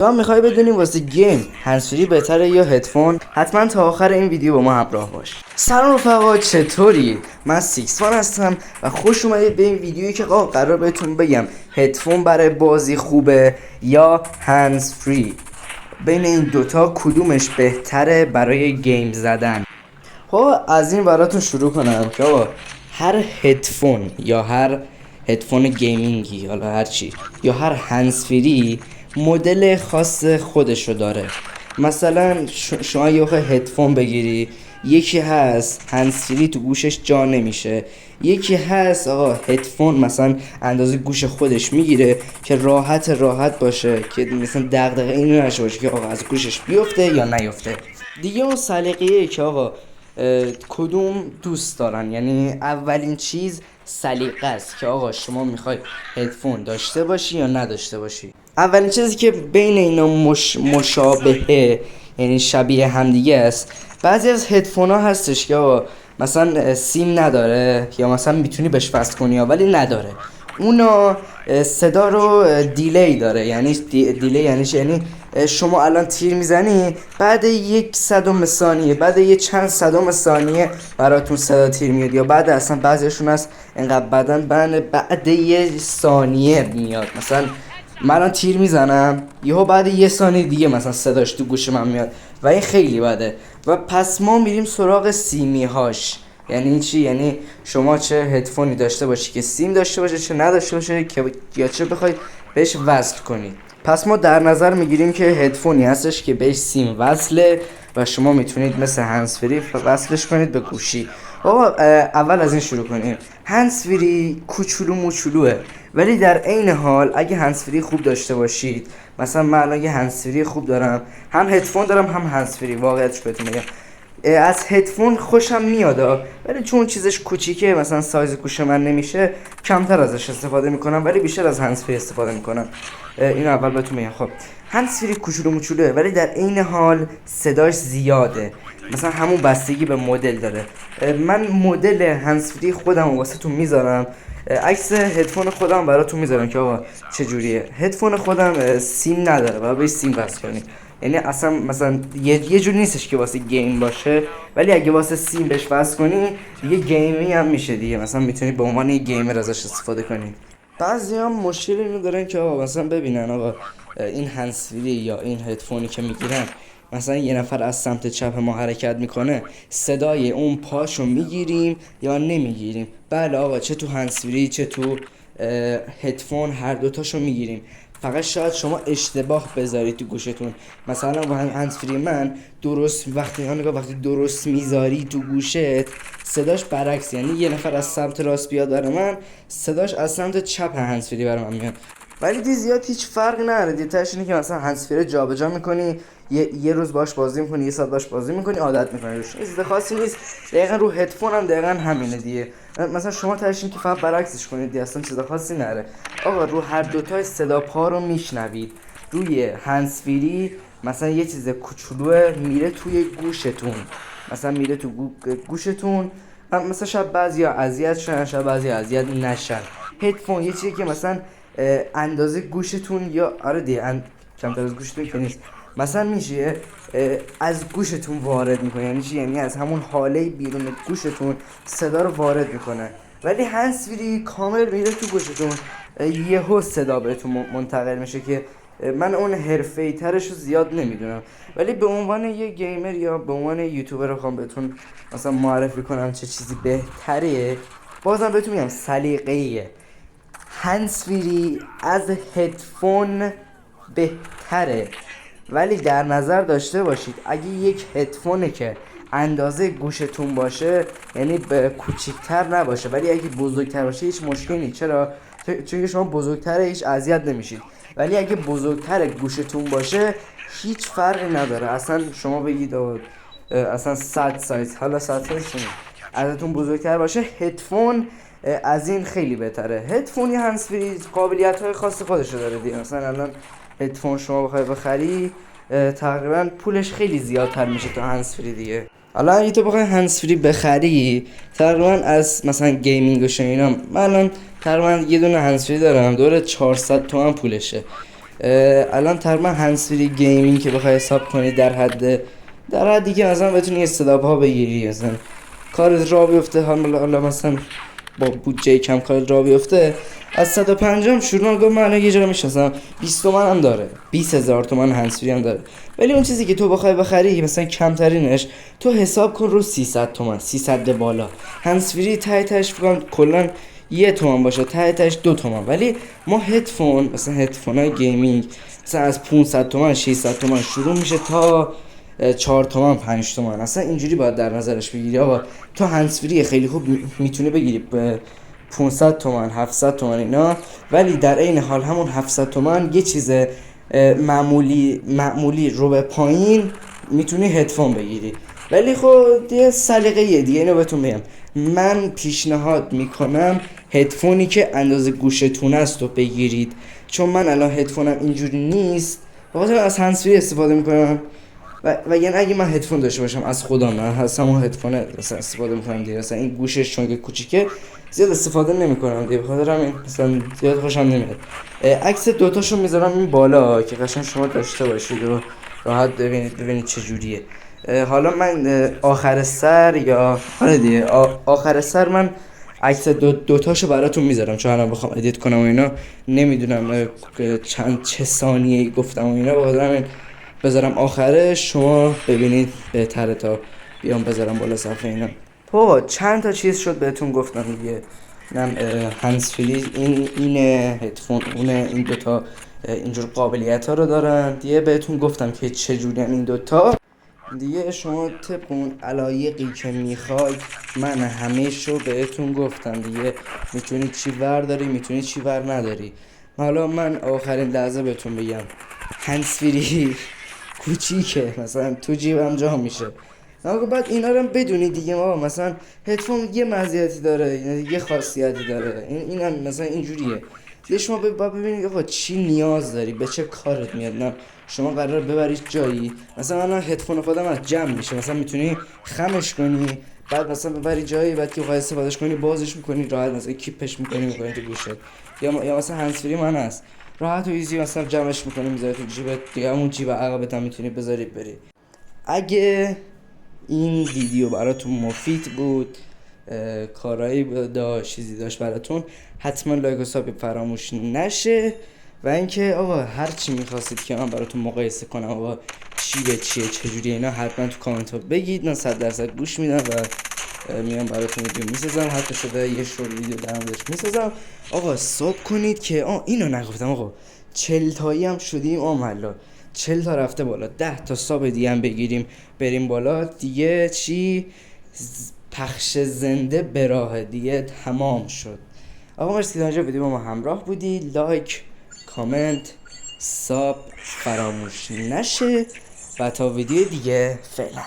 تو هم میخوای بدونی واسه گیم هندزفری بهتره یا هدفون؟ حتما تا آخر این ویدیو با ما همراه باش. سلام رفقا، چطوری؟ من سیکسفان هستم و خوش اومدید به این ویدیویی که قرار بهتون بگم هدفون برای بازی خوبه یا هندزفری. بین این دوتا کدومش بهتره برای گیم زدن؟ خب از این براتون شروع کنم که هر هدفون یا هر هدفون گیمینگی، حالا هر چی، یا هر هندزفری مدل خاص خودشو داره. مثلا شما یه هدفون بگیری، یکی هست هندزفری تو گوشش جا نمیشه، یکی هست هدفون مثلا اندازه گوش خودش میگیره که راحت باشه، که مثلا دغدغه اینو نشه باشه که از گوشش بیفته یا نیفته. دیگه اون سلیقه‌ایه که کدوم دوست دارن. یعنی اولین چیز سلیقه است که شما میخوای هدفون داشته باشی یا نداشته باشی. اولین چیزی که بین اینا مشابهه، یعنی شبیه همدیگه است. بعضی از هدفون ها هستش که مثلا سیم نداره یا مثلا میتونی بهش وصل کنی ولی نداره. اونا صدا رو دیلی داره. یعنی دیلی یعنی شما الان تیر میزنی، بعد 1/100 ثانیه، بعد یه چند صدم ثانیه براتون صدا تیر میاد، یا بعد اصلا بعضیشون هست انقدر بعد 1 ثانیه میاد. مثلا من تیر میزنم یهو بعد 1 ثانیه دیگه مثلا صداش تو گوش من میاد و این خیلی بده. و پس ما میریم سراغ سیمی هاش. یعنی چی؟ یعنی شما چه هدفونی داشته باشی که سیم داشته باشه، چه نداشته باشه، که یا چه بخواید بهش وصل کنید. پس ما در نظر میگیریم که هدفونی هستش که بهش سیم وصله و شما میتونید مثل هندزفری وصلش کنید به گوشی. اول از این شروع کنیم. هندزفری کوچولو موچولوه، ولی در عین حال اگه هندزفری خوب داشته باشید، مثلا من الان یه هندزفری خوب دارم، هم هدفون دارم هم هندزفری، واقعیتش بهتون میگم از هدفون خوشم میاد، ولی چون چیزش کوچیکه، مثلا سایز گوش من نمیشه، کمتر ازش استفاده میکنم ولی بیشتر از هندزفری استفاده میکنم. اینو اول بهتون میگم. خب هندزفری کوچولو موچولوه ولی در عین حال صداش زیاده. مثلا همون بستگی به مدل داره. من مدل هندزفری خودم واسهتون میذارم، عکس هدفون خودم براتون میذارم که چجوریه. هدفون خودم سیم نداره و بهش سیم وصل کنید. یعنی اصلا مثلا یه جور نیستش که واسه گیم باشه، ولی اگه واسه سیم بهش وصل کنی دیگه گیمی هم میشه دیگه. مثلا میتونی به عنوان یه گیمر ازش استفاده کنی. بعضیا مشکل اینو دارن که مثلا ببینن این هندزفری یا این هدفونی که میگیرن، مثلا یه نفر از سمت چپ ما حرکت میکنه، صدای اون پاشو میگیریم یا نمیگیریم. بله چه تو هندزفری چه تو هدفون هر دوتاشو میگیریم، فقط شاید شما اشتباه بذارید تو گوشتون. مثلا با هندزفری من وقتی درست میذاری تو گوشت، صداش برعکس. یعنی یه نفر از سمت راست بیاد برای من، صداش از سمت چپ هندزفری برای من میاد. ولی دی زیاد هیچ فرقی نداره. دیتاش اینه که مثلا هندزفری جابجا میکنی، یه روز باش بازی میکنی، یه ساعت باش بازی میکنی، عادت میکنی روش. چیز خاصی نیست. دقیقاً رو هدفون هم دقیقاً همینه دیگه. مثلا شما ترشین که فقط برعکسش کنید دیگه، اصلا چیز خاصی نره. رو هر دوتای صدا پا رو میشنوید. روی هندزفری مثلا یه چیز کوچولوه میره توی گوشتون، مثلا میره تو گوشتون، مثلا شاید بعضیا اذیت شدن، شاید بعضیا اذیت نشن. هدفون یه چیزی که مثلا اندازه گوشتون یا کمتر از گوشتون که نیست، مثلا میشه از گوشتون وارد میکنه. یعنی چی؟ یعنی از همون حاله بیرون گوشتون صدا رو وارد میکنه. ولی هندزفری کامل میره تو گوشتون، یهو صدا بهتون منتقل میشه که من اون حرفه‌ای ترش رو زیاد نمیدونم، ولی به عنوان یه گیمر یا به عنوان یوتیوبر بخوام بهتون مثلا معرفی کنم چه چیزی بهتره، بازم بهتون میگم سلیقه‌ایه. هندزفری از هدفون بهتره، ولی در نظر داشته باشید اگه یک هدفونه که اندازه گوشتون باشه، یعنی کوچیک‌تر نباشه ولی اگه بزرگتر باشه هیچ مشکلی نیست. چرا؟ چون شما بزرگتره هیچ اذیت نمیشید، ولی اگه بزرگتر گوشتون باشه هیچ فرقی نداره. اصلا شما بگید اصلا 100 سایز، حالا 100 سایز ازتون بزرگتر باشه، هدفون از این خیلی بهتره. هدفون یا هندزفری قابلیت‌های خاص خودش داره دیگه. مثلا الان هدفون شما بخوای بخری تقریبا پولش خیلی زیادتر میشه تا هندزفری دیگه. حالا اگه تو بخوای هندزفری بخری تقریبا از مثلا گیمینگ و اینا، من الان تقریبا یه دونه هندزفری دارم دور 400 تومن پولشه. الان تقریبا هنسفری گیمینگ که بخوای حساب کنی در حدی که مثلا بتونی استداب ها بگیری، مثلا کارت راه بیفته، حالا مثلا با بودجه کم کارت راه بیفته، از 150 شروع نگاه. من الان یه جا میشناسم 20 تومن هم داره، 20,000 تومن هنسفری هم داره. ولی اون چیزی که تو بخوای بخری مثلا کمترینش تو حساب کن رو 300 تومن، 300 بالا. هنسفری ته تهش فکر کلا 1 تومن باشه، ته تهش 2 تومن. ولی ما هدفون، مثلا هدفونای گیمینگ مثلا از 500 تومن 600 تومن شروع میشه تا 4 تومن 5 تومن. اصلا اینجوری باید در نظرش بگیری. آقا تو هنسفری خیلی خوب میتونی بگیری به 500 تومن 700 تومن اینا، ولی در عین حال همون 700 تومن یه چیز معمولی رو به پایین میتونی هدفون بگیری. ولی خب یه سلیقه دیگه اینو بهتون بگم، من پیشنهاد میکنم هدفونی که اندازه گوشتون است رو بگیرید، چون من الان هدفونم اینجوری نیست، بخاطر از هنسفری استفاده میکنم. و یعنی اگه من هدفون داشته باشم از خودم، من هستم اون هدفون استفاده میکنم دیگه، مثلا این گوشش چون که کوچیکه زیاد استفاده نمیکنم دیگه، بخاطر همین مثلا زیاد خوشم نمیاد. عکس دوتاشو میذارم این بالا که قشنگ شما داشته باشید و راحت ببینید چه جوریه. حالا من آخر سر یا دیگه آخر سر من عکس دوتاشو براتون میذارم، چون الان بخوام ادیت کنم و اینا نمیدونم چه ثانیه‌ای گفتم و اینا، بخاطر همین بذارم آخرش شما ببینید بهتره تا بیام بذارم بالا صفحه اینا. چند تا چیز شد بهتون گفتم دیگه، اینم هنسفری، اینه هدفون، اونه، این دوتا اینجور قابلیت ها رو دارن دیگه. بهتون گفتم که چجوری این دوتا دیگه. شما طبق اون علایقی که میخوای من همیشو بهتون گفتم دیگه، میتونی چی ورداری میتونی چی ور نداری. حالا من آخرین لحظه بهتون بگم، هنسفری کوچیکه، مثلا تو جیبم جا میشه. اما بعد اینا رو هم بدونی دیگه، ما مثلا هدفون یه مزیتی داره، یه خاصیتی داره، این هم مثلا اینجوریه دیگه. شما ببینید آقا چی نیاز داری، به چه کارت میاد. نه شما قرار ببریش جایی، مثلا الان هدفون خودم از جمع میشه، مثلا میتونی خمش کنی، بعد مثلا ببری جایی، بعد که بخوای استفادهش کنی بازش میکنی راحت، مثلا کیپش میکنی تو گوشت. یا مثلا هنسفری من هست راحت و ایزی، مثلا جمعش میکنی میذاری تو جیبت دیگه، همون جیب عقبت هم میتونی بذاری بری. اگه این ویدیو براتون مفید بود، کارایی داشت، چیزی داشت براتون، حتما لایک و سابسکرایب فراموش نشه. و اینکه آقا هر چی میخواستید که من براتون مقایسه کنم آقا چی به چیه چجوریه اینا، حتما تو کامنت ها بگید، من 100% گوش میدم و میام براتون ویدیو میسازم. حتی شده یه شورت ویدیو در موردش میسازم. آقا ساب کنید که اینو نگفتم آقا، 40 تایی هم شدیم آمالا، 40 تا رفته بالا، 10 تا ساب دیگه هم بگیریم بریم بالا دیگه. چی پخش زنده به راه دیگه تمام شد. آقا مرسی که اینجا ویدیو با ما همراه بودی. لایک، کامنت، ساب فراموش نشه و تا ویدیو دیگه فعلا.